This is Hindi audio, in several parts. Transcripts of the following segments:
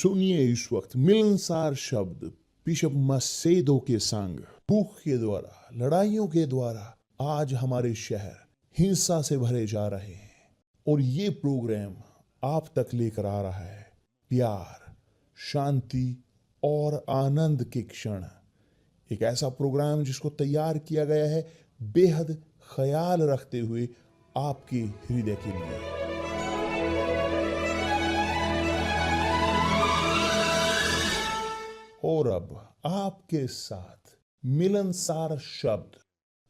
सुनिए इस वक्त मिलनसार शब्द बिशप मसेदो के संग। भूख के द्वारा, लड़ाइयों के द्वारा आज हमारे शहर हिंसा से भरे जा रहे हैं, और ये प्रोग्राम आप तक लेकर आ रहा है प्यार, शांति और आनंद के क्षण। एक ऐसा प्रोग्राम जिसको तैयार किया गया है बेहद ख्याल रखते हुए आपके हृदय के लिए। और अब आपके साथ मिलनसार शब्द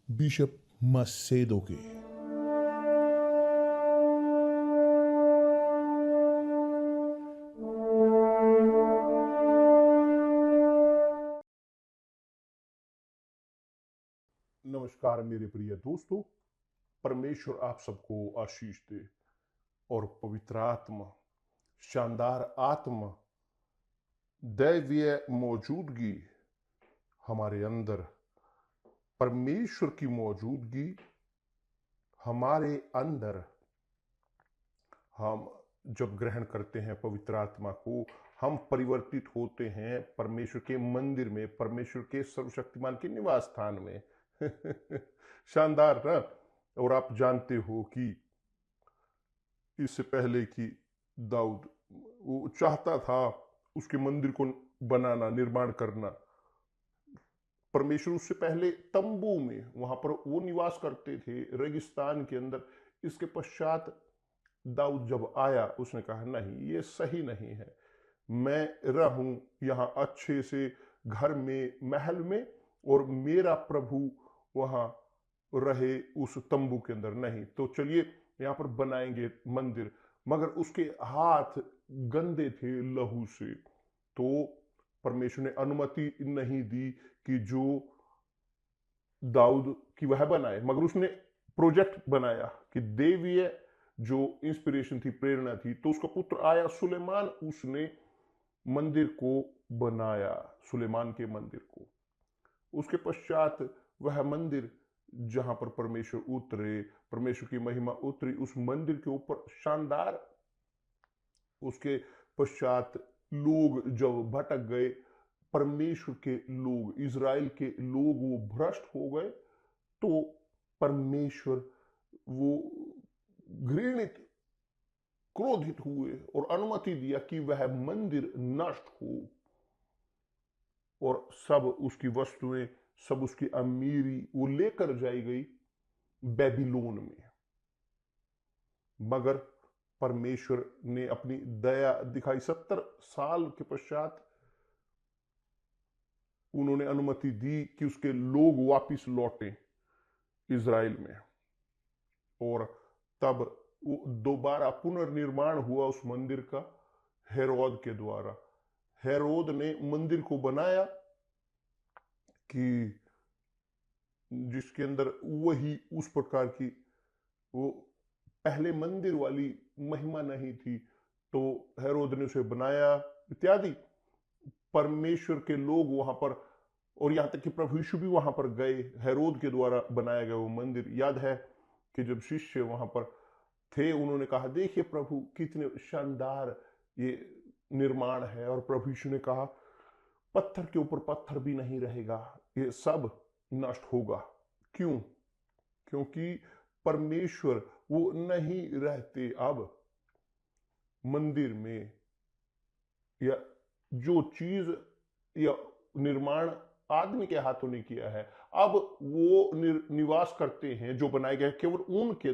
बिशप मसेदो के। नमस्कार मेरे प्रिय दोस्तों, परमेश्वर आप सबको आशीष दे और पवित्र आत्मा, शानदार आत्मा, दैवीय मौजूदगी हमारे अंदर, परमेश्वर की मौजूदगी हमारे अंदर, हम जब ग्रहण करते हैं पवित्र आत्मा को, हम परिवर्तित होते हैं परमेश्वर के मंदिर में, परमेश्वर के सर्वशक्तिमान के निवास स्थान में। शानदार ना। और आप जानते हो कि इससे पहले कि दाऊद वो चाहता था उसके मंदिर को बनाना, निर्माण करना, परमेश्वर उससे पहले तंबू में वहां पर वो निवास करते थे रेगिस्तान के अंदर। इसके पश्चात दाऊद जब आया उसने कहा नहीं, ये सही नहीं है, मैं रहूं यहाँ अच्छे से घर में, महल में, और मेरा प्रभु वहां रहे उस तंबू के अंदर नहीं। तो चलिए यहाँ पर बनाएंगे मंदिर। मगर उसके हाथ गंदे थे लहू से, तो परमेश्वर ने अनुमति नहीं दी कि जो दाऊद की वह बनाए। मगर उसने प्रोजेक्ट बनाया कि देवीय जो इंस्पिरेशन थी, प्रेरणा थी, तो उसका पुत्र आया सुलेमान, उसने मंदिर को बनाया, सुलेमान के मंदिर को। उसके पश्चात वह मंदिर जहां पर परमेश्वर उतरे, परमेश्वर की महिमा उतरी उस मंदिर के ऊपर, शानदार। उसके पश्चात लोग जब भटक गए, परमेश्वर के लोग, इज़राइल के लोग वो भ्रष्ट हो गए, तो परमेश्वर वो घृणित, क्रोधित हुए और अनुमति दिया कि वह मंदिर नष्ट हो और सब उसकी वस्तुएं, सब उसकी अमीरी वो लेकर जाई गई बेबीलोन में। मगर परमेश्वर ने अपनी दया दिखाई। 70 साल के पश्चात उन्होंने अनुमति दी कि उसके लोग वापिस लौटे इज़राइल में, और तब वो दोबारा पुनर्निर्माण हुआ उस मंदिर का हेरोद के द्वारा। हेरोद ने मंदिर को बनाया कि जिसके अंदर वही उस प्रकार की वो पहले मंदिर वाली महिमा नहीं थी, तो हेरोद ने उसे बनाया इत्यादि। परमेश्वर के लोग वहां पर, और यहां तक कि प्रभु यीशु भी वहां पर गए, हेरोद के द्वारा बनाया गया वो मंदिर। याद है कि जब शिष्य वहां पर थे, उन्होंने कहा देखिए प्रभु कितने शानदार ये निर्माण है, और प्रभु यीशु ने कहा पत्थर के ऊपर पत्थर भी नहीं रहेगा, ये सब नष्ट होगा। क्यों? क्योंकि परमेश्वर वो नहीं रहते अब मंदिर में, या जो चीज या निर्माण आदमी के हाथों ने किया है, अब वो निवास करते हैं जो बनाए गए केवल उनके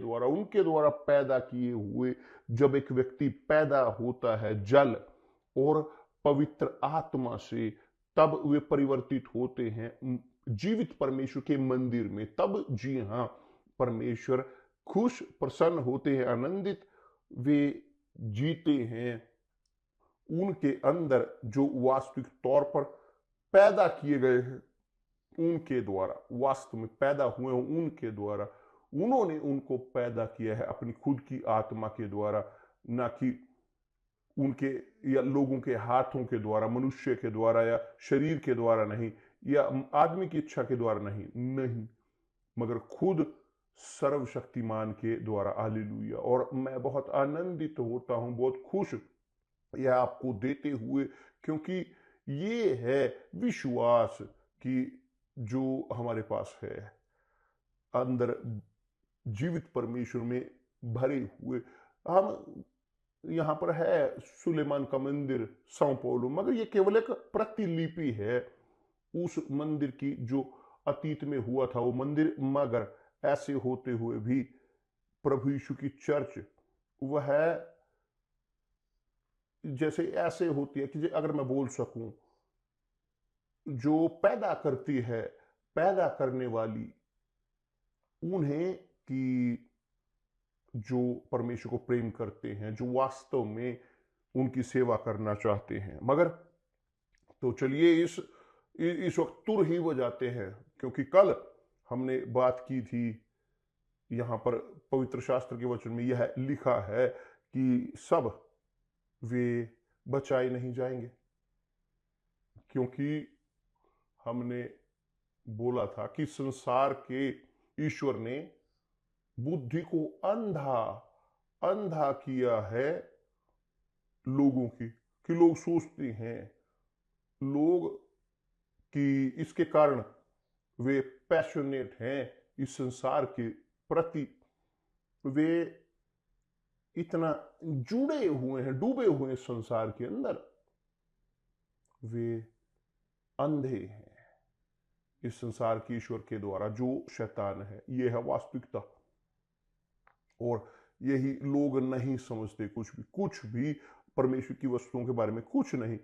द्वारा पैदा किए हुए। जब एक व्यक्ति पैदा होता है जल और पवित्र आत्मा से, तब वे परिवर्तित होते हैं जीवित परमेश्वर के मंदिर में। तब जी हां, परमेश्वर खुश, प्रसन्न होते हैं, आनंदित वे जीते हैं उनके अंदर जो वास्तविक तौर पर पैदा किए गए हैं उनके द्वारा, वास्तव में पैदा हुए हैं उनके द्वारा। उन्होंने उनको पैदा किया है अपनी खुद की आत्मा के द्वारा, ना कि उनके या लोगों के हाथों के द्वारा, मनुष्य के द्वारा या शरीर के द्वारा नहीं, या आदमी की इच्छा के द्वारा नहीं, मगर खुद सर्वशक्तिमान के द्वारा। हालेलुया। और मैं बहुत आनंदित होता हूं, बहुत खुश यह आपको देते हुए, क्योंकि ये है विश्वास कि जो हमारे पास है अंदर जीवित परमेश्वर में भरे हुए। हम यहाँ पर है सुलेमान का मंदिर साओ paulo, मगर ये केवल एक प्रतिलिपि है उस मंदिर की जो अतीत में हुआ था वो मंदिर। मगर ऐसे होते हुए भी प्रभु यीशु की चर्च वह जैसे ऐसे होती है कि अगर मैं बोल सकूं, जो पैदा करती है, पैदा करने वाली उन्हें कि जो परमेश्वर को प्रेम करते हैं, जो वास्तव में उनकी सेवा करना चाहते हैं। मगर तो चलिए इस वक्त तुर ही हो जाते हैं, क्योंकि कल हमने बात की थी यहां पर पवित्र शास्त्र के वचन में यह लिखा है कि सब वे बचाए नहीं जाएंगे, क्योंकि हमने बोला था कि संसार के ईश्वर ने बुद्धि को अंधा अंधा किया है लोगों की, कि लोग सोचते हैं लोग कि इसके कारण वे पैशनेट हैं इस संसार के प्रति, वे इतना जुड़े हुए हैं, डूबे हुए हैं संसार के अंदर, वे अंधे हैं इस संसार के ईश्वर के द्वारा जो शैतान है। यह है वास्तविकता, और यही लोग नहीं समझते कुछ भी परमेश्वर की वस्तुओं के बारे में कुछ नहीं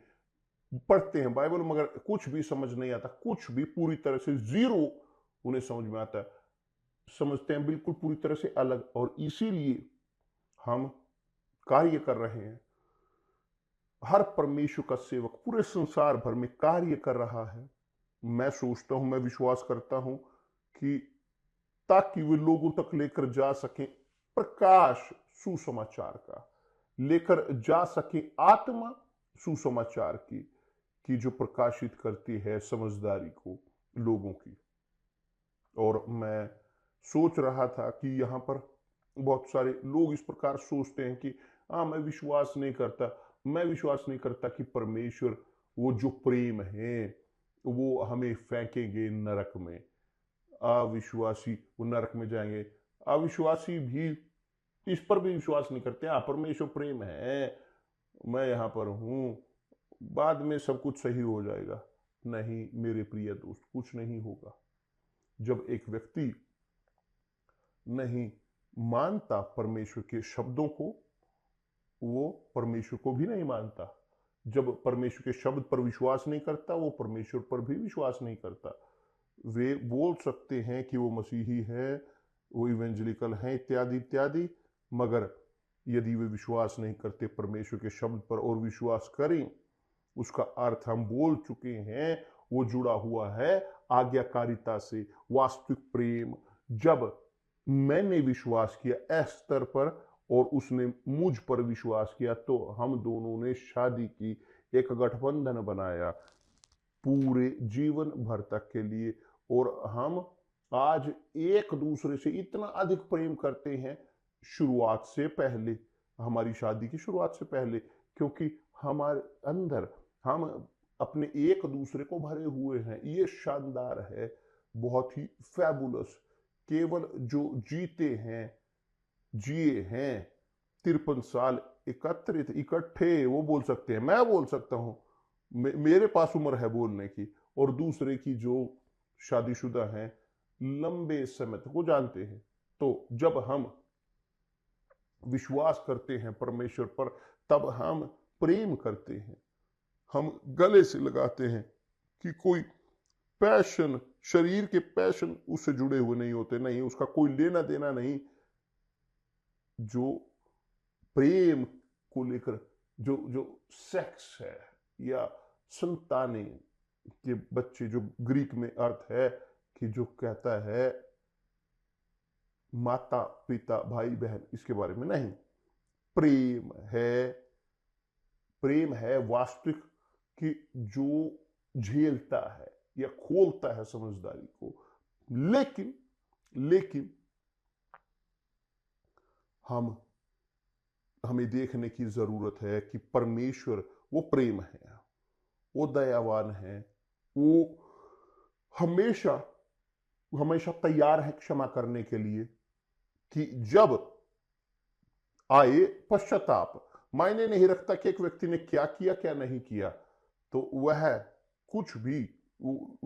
पढ़ते हैं बाइबल, मगर कुछ भी समझ नहीं आता, कुछ भी पूरी तरह से जीरो उन्हें समझ में आता है, समझते हैं बिल्कुल पूरी तरह से अलग। और इसीलिए हम कार्य कर रहे हैं, हर परमेश्वर का सेवक पूरे संसार भर में कार्य कर रहा है। मैं सोचता हूं, मैं विश्वास करता हूं कि ताकि वे लोगों तक लेकर जा सकें प्रकाश सुसमाचार का, लेकर जा सके आत्मा सुसमाचार की, कि जो प्रकाशित करती है समझदारी को लोगों की। और मैं सोच रहा था कि यहाँ पर बहुत सारे लोग इस प्रकार सोचते हैं कि हाँ मैं विश्वास नहीं करता कि परमेश्वर वो जो प्रेम है वो हमें फेंकेंगे नरक में, अविश्वासी वो नरक में जाएंगे। अविश्वासी भी इस पर भी विश्वास नहीं करते, हाँ परमेश्वर प्रेम है, मैं यहाँ पर हूँ, बाद में सब कुछ सही हो जाएगा। नहीं मेरे प्रिय दोस्त, कुछ नहीं होगा। जब एक व्यक्ति नहीं मानता परमेश्वर के शब्दों को, वो परमेश्वर को भी नहीं मानता। जब परमेश्वर के शब्द पर विश्वास नहीं करता, वो परमेश्वर पर भी विश्वास नहीं करता। वे बोल सकते हैं कि वो मसीही है, वो इवेंजलिकल हैं, इत्यादि इत्यादि, मगर यदि वे विश्वास नहीं करते परमेश्वर के शब्द पर और विश्वास करें, उसका अर्थ हम बोल चुके हैं, वो जुड़ा हुआ है आज्ञाकारिता से। वास्तविक प्रेम, जब मैंने विश्वास किया इस स्तर पर और उसने मुझ पर विश्वास किया, तो हम दोनों ने शादी की, एक गठबंधन बनाया पूरे जीवन भर तक के लिए। और हम आज एक दूसरे से इतना अधिक प्रेम करते हैं शुरुआत से पहले, हमारी शादी की शुरुआत से पहले, क्योंकि हमारे अंदर हम अपने एक दूसरे को भरे हुए हैं। ये शानदार है, बहुत ही फैबुलस। केवल जो जीते हैं, जिए हैं 53 साल एकत्रित इकट्ठे, वो बोल सकते हैं, मैं बोल सकता हूं, मेरे पास उम्र है बोलने की। और दूसरे की जो शादीशुदा हैं लंबे समय तक वो जानते हैं। तो जब हम विश्वास करते हैं परमेश्वर पर, तब हम प्रेम करते हैं, हम गले से लगाते हैं कि कोई पैशन, शरीर के पैशन उससे जुड़े हुए नहीं होते, नहीं उसका कोई लेना देना नहीं। जो प्रेम को लेकर जो जो सेक्स है या संतानें के बच्चे, जो ग्रीक में अर्थ है कि जो कहता है माता पिता भाई बहन, इसके बारे में नहीं। प्रेम है, प्रेम है वास्तविक, कि जो झेलता है या खोलता है समझदारी को। लेकिन हम हमें देखने की जरूरत है कि परमेश्वर वो प्रेम है, वो दयावान है, वो हमेशा हमेशा तैयार है क्षमा करने के लिए। कि जब आए पश्चाताप, मायने नहीं रखता कि एक व्यक्ति ने क्या किया क्या नहीं किया, तो वह कुछ भी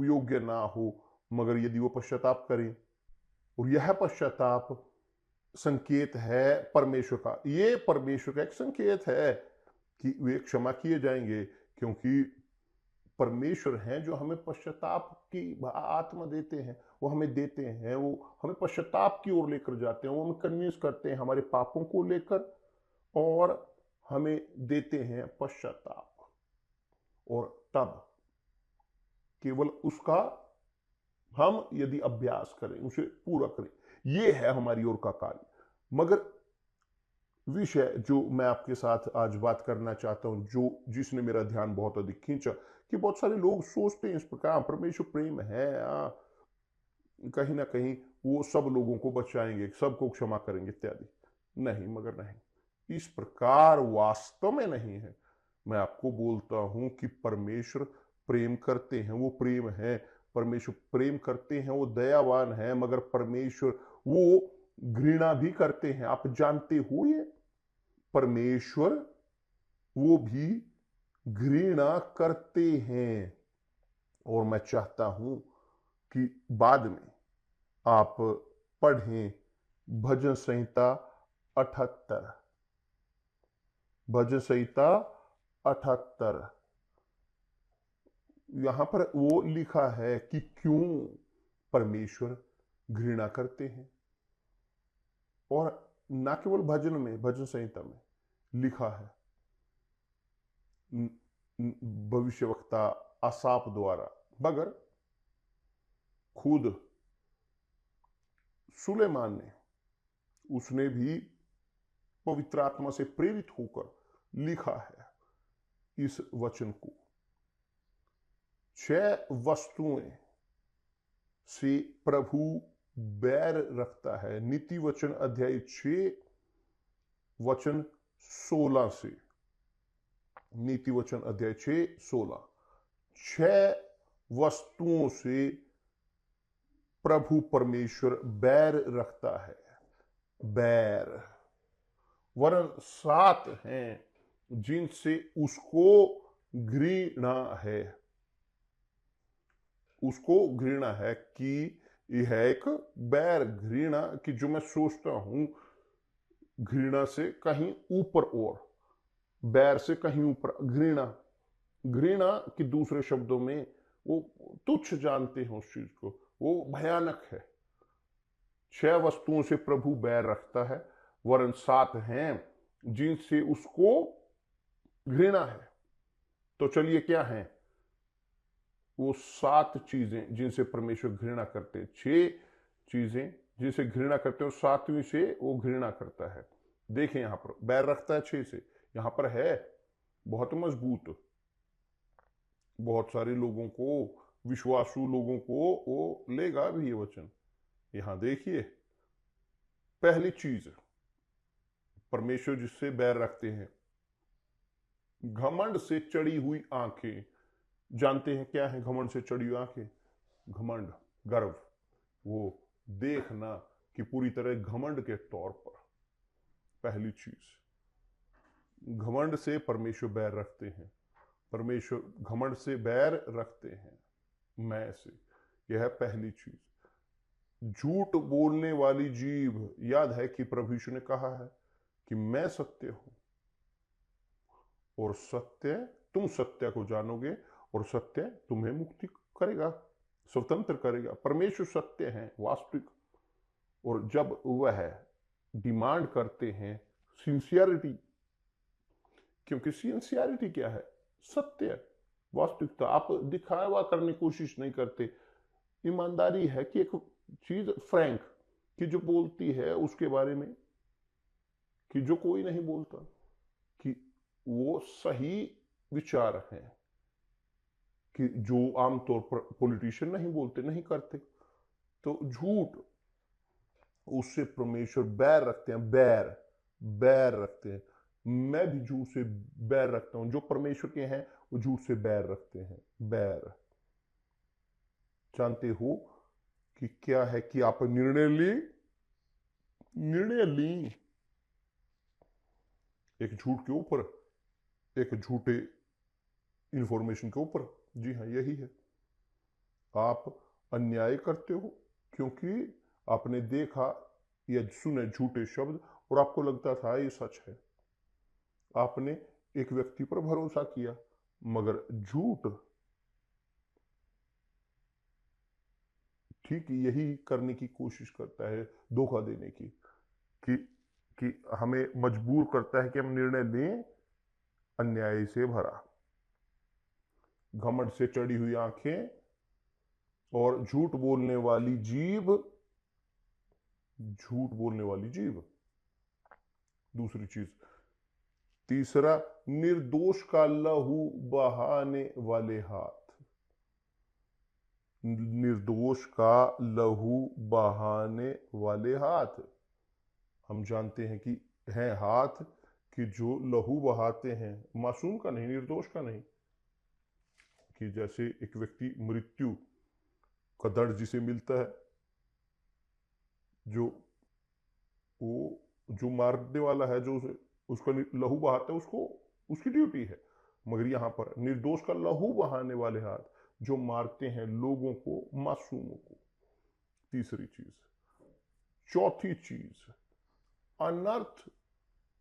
योग्य ना हो, मगर यदि वो पश्चाताप करे, और यह पश्चाताप संकेत है परमेश्वर का, ये परमेश्वर का एक संकेत है कि वे क्षमा किए जाएंगे, क्योंकि परमेश्वर हैं जो हमें पश्चाताप की आत्मा देते हैं, वो हमें देते हैं, वो हमें पश्चाताप की ओर लेकर जाते हैं, वो हमें कन्विंस करते हैं हमारे पापों को लेकर, और हमें देते हैं पश्चाताप। और तब केवल उसका हम यदि अभ्यास करें, उसे पूरा करें, ये है हमारी ओर का कार्य। मगर विषय जो मैं आपके साथ आज बात करना चाहता हूं, जो जिसने मेरा ध्यान बहुत अधिक खींचा, कि बहुत सारे लोग सोचते हैं इस प्रकार परमेश्वर प्रेम है, कहीं ना कहीं वो सब लोगों को बचाएंगे, सबको क्षमा करेंगे इत्यादि। नहीं, मगर नहीं, इस प्रकार वास्तव में नहीं है। मैं आपको बोलता हूं कि परमेश्वर प्रेम करते हैं, वो प्रेम है, परमेश्वर प्रेम करते हैं, वो दयावान है, मगर परमेश्वर वो घृणा भी करते हैं। आप जानते हो ये, परमेश्वर वो भी घृणा करते हैं। और मैं चाहता हूं कि बाद में आप पढ़ें भजन संहिता 78, भजन संहिता 78। यहां पर वो लिखा है कि क्यों परमेश्वर घृणा करते हैं। और ना केवल भजन में, भजन संहिता में लिखा है भविष्यवक्ता आसाप द्वारा, मगर खुद सुलेमान ने, उसने भी पवित्र आत्मा से प्रेरित होकर लिखा है इस वचन को। 6 वस्तुएं से प्रभु बैर रखता है। नीति वचन अध्याय 6 वचन 16 से, नीति वचन अध्याय 6:16, 6 वस्तुओं से प्रभु परमेश्वर बैर रखता है। बैर, वरन 7 हैं जिनसे उसको घृणा है। उसको घृणा है कि यह एक बैर, घृणा कि जो मैं सोचता हूं, घृणा से कहीं ऊपर, और बैर से कहीं ऊपर। घृणा, घृणा कि दूसरे शब्दों में वो तुच्छ जानते हैं उस चीज को, वो भयानक है। 6 वस्तुओं से प्रभु बैर रखता है, वरन 7 हैं जिनसे उसको घृणा है। तो चलिए, क्या है वो 7 चीजें जिनसे परमेश्वर घृणा करते हैं? 6 चीजें जिनसे घृणा करते हैं, 7वीं से वो घृणा करता है। देखें, यहां पर बैर रखता है 6 से, यहां पर है बहुत मजबूत। बहुत सारे लोगों को, विश्वासु लोगों को वो लेगा भी ये वचन। यहां देखिए, पहली चीज परमेश्वर जिससे बैर रखते हैं, घमंड से चढ़ी हुई आंखें। जानते हैं क्या है घमंड से चढ़ी हुई आंखें? घमंड, गर्व, वो देखना कि पूरी तरह घमंड के तौर पर। पहली चीज, घमंड से परमेश्वर बैर रखते हैं। परमेश्वर घमंड से बैर रखते हैं, मैं से। यह है पहली चीज। झूठ बोलने वाली जीभ, याद है कि प्रभु यीशु ने कहा है कि मैं सत्य हूं, और सत्य, तुम सत्य को जानोगे, और सत्य तुम्हें मुक्ति करेगा, स्वतंत्र करेगा। परमेश्वर सत्य है, वास्तविक। और जब वह डिमांड करते हैं सिंसियरिटी, क्योंकि सिंसियरिटी क्या है? सत्य, वास्तविकता। आप दिखावा करने की कोशिश नहीं करते। ईमानदारी है कि एक चीज फ्रैंक, कि जो बोलती है उसके बारे में, कि जो कोई नहीं बोलता, कि वो सही विचार है, कि जो आमतौर पर पॉलिटिशियन नहीं बोलते, नहीं करते। तो झूठ, उससे परमेश्वर बैर रखते हैं, बैर रखते हैं। मैं भी झूठ से बैर रखता हूं। जो परमेश्वर के हैं वो झूठ से बैर रखते हैं। बैर। जानते हो कि क्या है कि आप निर्णय ली एक झूठ के ऊपर, एक झूठे इंफॉर्मेशन के ऊपर। जी हाँ, यही है। आप अन्याय करते हो क्योंकि आपने देखा या सुने झूठे शब्द और आपको लगता था ये सच है। आपने एक व्यक्ति पर भरोसा किया, मगर झूठ ठीक यही करने की कोशिश करता है, धोखा देने की, कि कि हमें मजबूर करता है कि हम निर्णय लें अन्याय से भरा। घमंड से चढ़ी हुई आंखें और झूठ बोलने वाली जीभ। झूठ बोलने वाली जीभ। दूसरी चीज। तीसरा, निर्दोष का लहू बहाने वाले हाथ। निर्दोष का लहू बहाने वाले हाथ। हम जानते हैं कि हैं हाथ कि जो लहू बहाते हैं, मासूम का नहीं, निर्दोष का नहीं। कि जैसे एक व्यक्ति मृत्यु का दर्द जिसे मिलता है, जो वो जो मारने वाला है, जो उसका लहू बहाता है, उसको उसकी ड्यूटी है। मगर यहां पर निर्दोष का लहू बहाने वाले हाथ, जो मारते हैं लोगों को, मासूमों को। तीसरी चीज। चौथी चीज, अनर्थ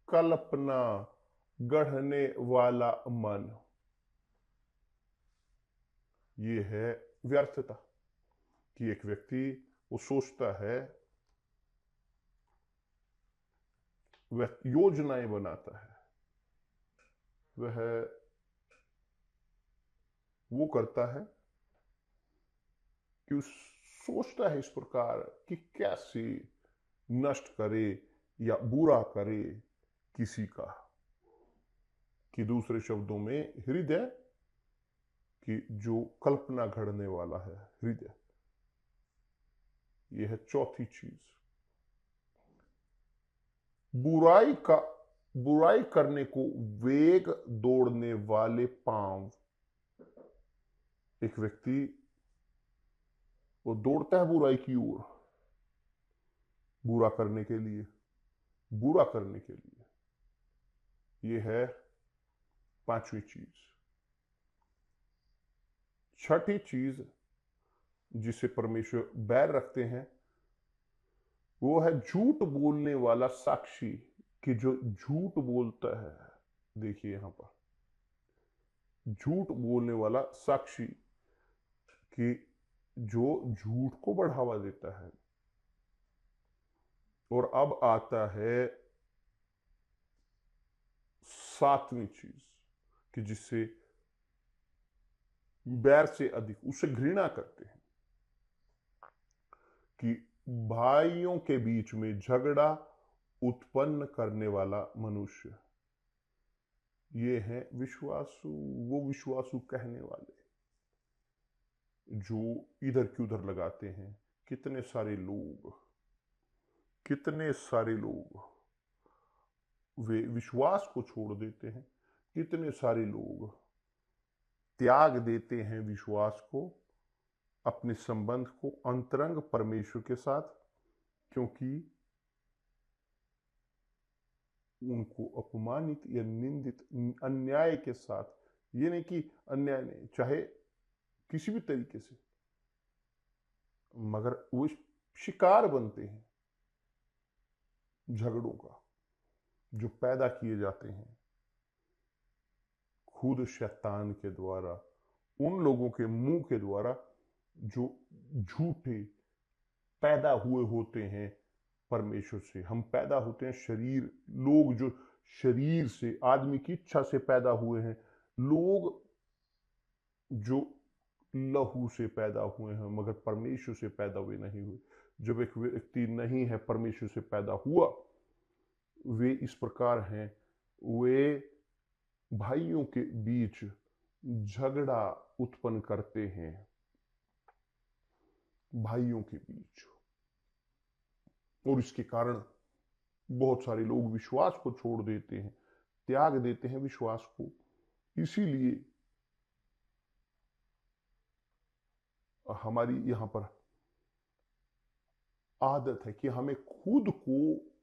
कल्पना गढ़ने वाला मन। ये है व्यर्थता। कि एक व्यक्ति वो सोचता है, वह योजनाएं बनाता है, वह वो करता है कि सोचता है इस प्रकार कि कैसे नष्ट करे या बुरा करे किसी का। कि दूसरे शब्दों में हृदय, कि जो कल्पना घड़ने वाला है हृदय। यह है चौथी चीज। बुराई करने को वेग दौड़ने वाले पांव। एक व्यक्ति वो दौड़ता है बुराई की ओर, बुरा करने के लिए, बुरा करने के लिए। यह है पांचवी चीज। छठी चीज जिसे परमेश्वर बैर रखते हैं, वो है झूठ बोलने वाला साक्षी। कि जो झूठ बोलता है, देखिए यहां पर झूठ बोलने वाला साक्षी, कि जो झूठ को बढ़ावा देता है। और अब आता है सातवीं चीज, कि जिससे बैर से अधिक उसे घृणा करते हैं। कि भाइयों के बीच में झगड़ा उत्पन्न करने वाला मनुष्य। ये है विश्वासु, वो विश्वासु कहने वाले जो इधर की उधर लगाते हैं। कितने सारे लोग वे विश्वास को छोड़ देते हैं। कितने सारे लोग त्याग देते हैं विश्वास को, अपने संबंध को अंतरंग परमेश्वर के साथ, क्योंकि उनको अपमानित या निंदित अन्याय के साथ, ये नहीं कि अन्याय नहीं, चाहे किसी भी तरीके से, मगर वो शिकार बनते हैं झगड़ों का, जो पैदा किए जाते हैं खुद शैतान के द्वारा, उन लोगों के मुंह के द्वारा जो झूठे पैदा हुए होते हैं परमेश्वर से। हम पैदा होते हैं शरीर, लोग जो शरीर से, आदमी की इच्छा से पैदा हुए हैं, लोग जो लहू से पैदा हुए हैं, मगर परमेश्वर से पैदा हुए नहीं हुए। जब एक व्यक्ति नहीं है परमेश्वर से पैदा हुआ, वे इस प्रकार हैं, वे भाइयों के बीच झगड़ा उत्पन्न करते हैं। भाइयों के बीच। और इसके कारण बहुत सारे लोग विश्वास को छोड़ देते हैं। त्याग देते हैं विश्वास को। इसीलिए हमारी यहाँ पर आदत है कि हमें खुद को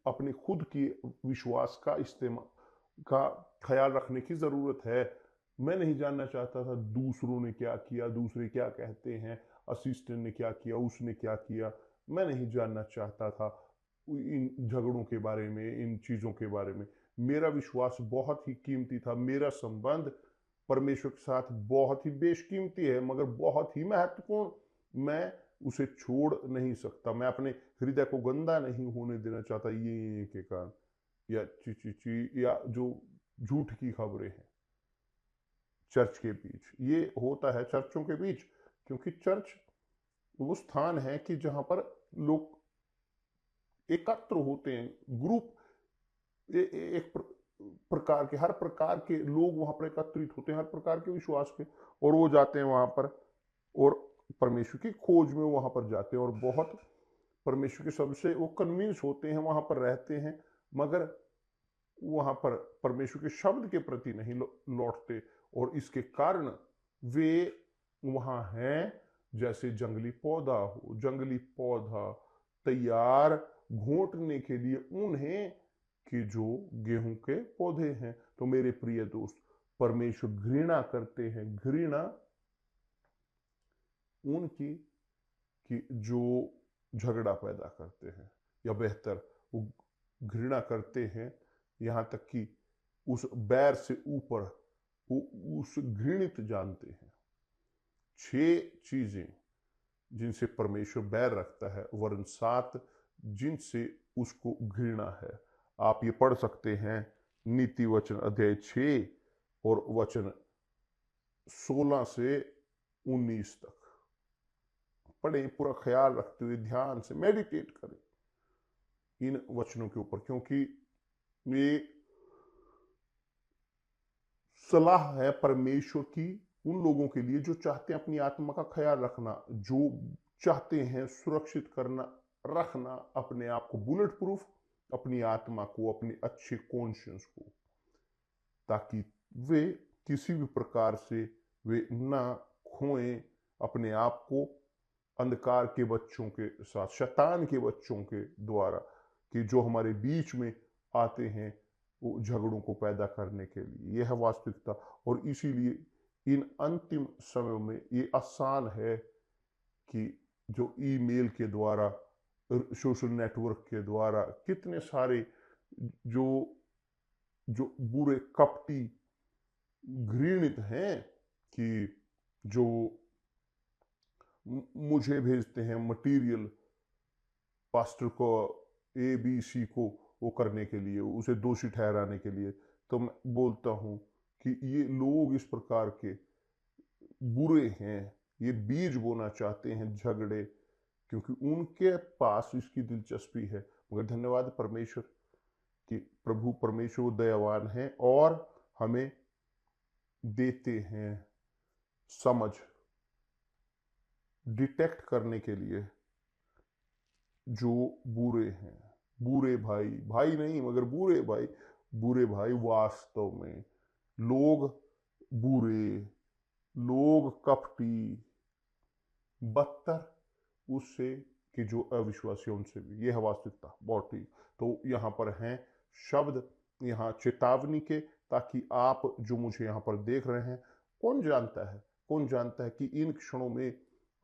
अपने खुद के विश्वास का इस्तेमाल का ख्याल रखने की जरूरत है। मैं नहीं जानना चाहता था दूसरों ने क्या किया, दूसरे क्या कहते हैं, असिस्टेंट ने क्या किया, उसने क्या किया। मैं नहीं जानना चाहता था इन झगड़ों के बारे में, इन चीजों के बारे में। मेरा विश्वास बहुत ही कीमती था। मेरा संबंध परमेश्वर के साथ बहुत ही बेशकीमती है, मगर बहुत ही महत्वपूर्ण। मैं उसे छोड़ नहीं सकता। मैं अपने हृदय को गंदा नहीं होने देना चाहता ये के कारण, या ची ची ची या जो झूठ की खबरें हैं चर्च के बीच। ये होता है चर्चों के बीच, क्योंकि चर्च वो स्थान है कि जहां पर लोग एकत्र होते हैं, ग्रुप एक प्रकार के, हर प्रकार के लोग वहां पर एकत्रित होते हैं, हर प्रकार के विश्वास के, और वो जाते हैं वहां पर और परमेश्वर की खोज में वहां पर जाते हैं, और बहुत परमेश्वर के शब्द से वो कन्विंस होते हैं, वहां पर रहते हैं, मगर वहां पर परमेश्वर के शब्द के प्रति नहीं लौटते। और इसके कारण वे वहां हैं जैसे जंगली पौधा हो। जंगली पौधा तैयार घोंटने के लिए उन्हें कि जो गेहूं के पौधे हैं। तो मेरे प्रिय दोस्त, परमेश्वर घृणा करते हैं, घृणा उनकी कि जो झगड़ा पैदा करते हैं, या बेहतर वो घृणा करते हैं यहां तक कि उस बैर से ऊपर वो उस घृणित जानते हैं। 6 चीजें जिनसे परमेश्वर बैर रखता है, वरन 7 जिनसे उसको घृणा है। आप ये पढ़ सकते हैं नीति वचन अध्याय 6 और वचन 16 से 19 तक पढ़ें, पूरा ख्याल रखते हुए ध्यान से मेडिटेट करें इन वचनों के ऊपर, क्योंकि ये सलाह है परमेश्वर की उन लोगों के लिए जो चाहते हैं अपनी आत्मा का ख्याल रखना, जो चाहते हैं सुरक्षित करना, रखना अपने आप को बुलेट प्रूफ, अपनी आत्मा को, अपने अच्छे कॉन्शियंस को, ताकि वे किसी भी प्रकार से वे ना खोएं अपने आप को अंधकार के बच्चों के साथ, शैतान के बच्चों के द्वारा, कि जो हमारे बीच में आते हैं वो झगड़ों को पैदा करने के लिए। यह है वास्तविकता। और इसीलिए इन अंतिम समय में ये आसान है कि जो ईमेल के द्वारा, सोशल नेटवर्क के द्वारा कितने सारे जो जो बुरे कपटी घृणित हैं कि जो मुझे भेजते हैं मटेरियल, पास्टर को ABC को वो करने के लिए, उसे दोषी ठहराने के लिए। तो मैं बोलता हूं कि ये लोग इस प्रकार के बुरे हैं, ये बीज बोना चाहते हैं झगड़े, क्योंकि उनके पास इसकी दिलचस्पी है। मगर धन्यवाद परमेश्वर कि प्रभु परमेश्वर दयावान है और हमें देते हैं समझ डिटेक्ट करने के लिए जो बुरे हैं। बुरे भाई, भाई नहीं मगर बुरे भाई, बुरे भाई वास्तव में लोग बुरे, लोग कपटी, बदतर उससे कि जो अविश्वासी उनसे भी। यह है वास्तविकता। बहुत ठीक। तो यहाँ पर हैं शब्द, यहाँ चेतावनी के, ताकि आप जो मुझे यहाँ पर देख रहे हैं, कौन जानता है कि इन क्षणों में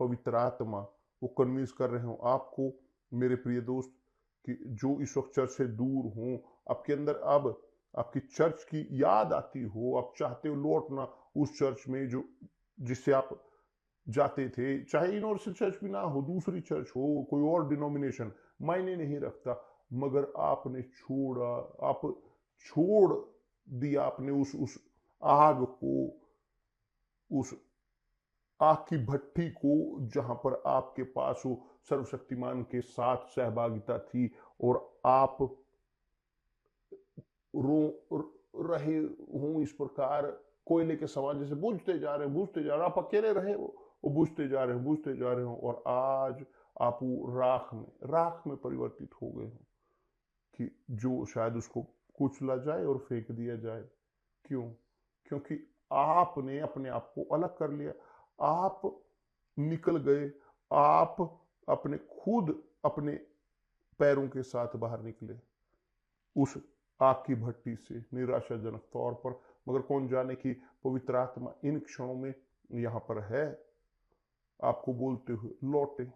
पवित्र आत्मा वो कन्विंस कर रहे हो आपको, मेरे प्रिय दोस्त, कि जो इस वक्त चर्च से दूर हो, आपके अंदर अब आपकी चर्च की याद आती हो, आप चाहते हो लौटना उस चर्च में जो जिससे आप जाते थे, चाहे यूनिवर्सल चर्च भी ना हो, दूसरी चर्च हो, कोई और डिनोमिनेशन, मायने नहीं रखता, मगर आपने छोड़ा, आप छोड़ दिया आपने उस आग को, उस आग की भट्टी को, जहां पर आपके पास वो सर्वशक्तिमान के साथ सहभागिता थी, और आप रहे हो इस प्रकार कोयले के समान, जैसे बुझते जा रहे, आप अकेले रहे हो, वो बुझते जा रहे हो, और आज आप वो राख में परिवर्तित हो गए हो, कि जो शायद उसको कुचला जाए और फेंक दिया जाए। क्यों? क्योंकि आपने अपने आप को अलग कर लिया, आप निकल गए, आप अपने खुद अपने पैरों के साथ बाहर निकले उस आग की भट्टी से निराशाजनक तौर पर। मगर कौन जाने कि पवित्र आत्मा इन क्षणों में यहां पर है, आपको बोलते हुए लौटे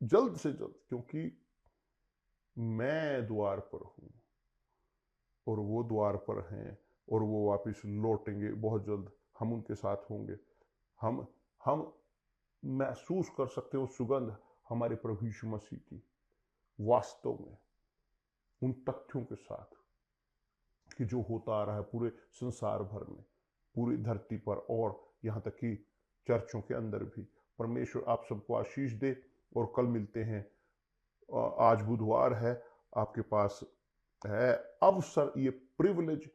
जल्द से जल्द, क्योंकि मैं द्वार पर हूं और वो द्वार पर हैं और वो वापस लौटेंगे बहुत जल्द। हम उनके साथ होंगे। हम महसूस कर सकते हैं वो सुगंध हमारे प्रभु यीशु मसीह की, वास्तव में उन तथ्यों के साथ कि जो होता आ रहा है पूरे संसार भर में, पूरी धरती पर और यहाँ तक कि चर्चों के अंदर भी। परमेश्वर आप सबको आशीष दे और कल मिलते हैं। आज बुधवार है, आपके पास है अवसर, ये प्रिविलेज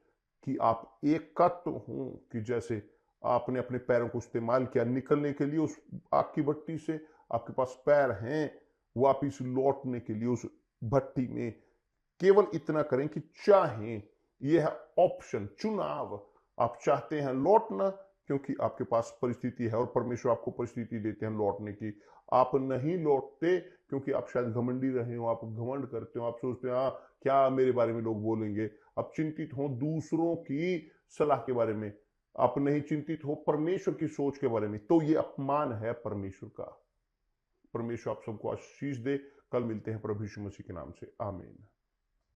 कि आप एकत्र हों, कि जैसे आपने अपने पैरों को इस्तेमाल किया निकलने के लिए उस आग की भट्टी से, आपके पास पैर हैं वापिस लौटने के लिए उस भट्टी में। केवल इतना करें कि चाहें, यह है ऑप्शन, चुनाव। आप चाहते हैं लौटना क्योंकि आपके पास परिस्थिति है और परमेश्वर आपको परिस्थिति देते हैं लौटने की। आप नहीं लौटते क्योंकि आप शायद घमंडी रहे हो, आप घमंड करते हो, आप सोचते हैं हाँ क्या मेरे बारे में लोग बोलेंगे। आप चिंतित हो दूसरों की सलाह के बारे में, आप नहीं चिंतित हो परमेश्वर की सोच के बारे में, तो ये अपमान है परमेश्वर का। परमेश्वर आप सबको आशीष दे। कल मिलते हैं प्रभु यीशु मसीह के नाम से, आमीन।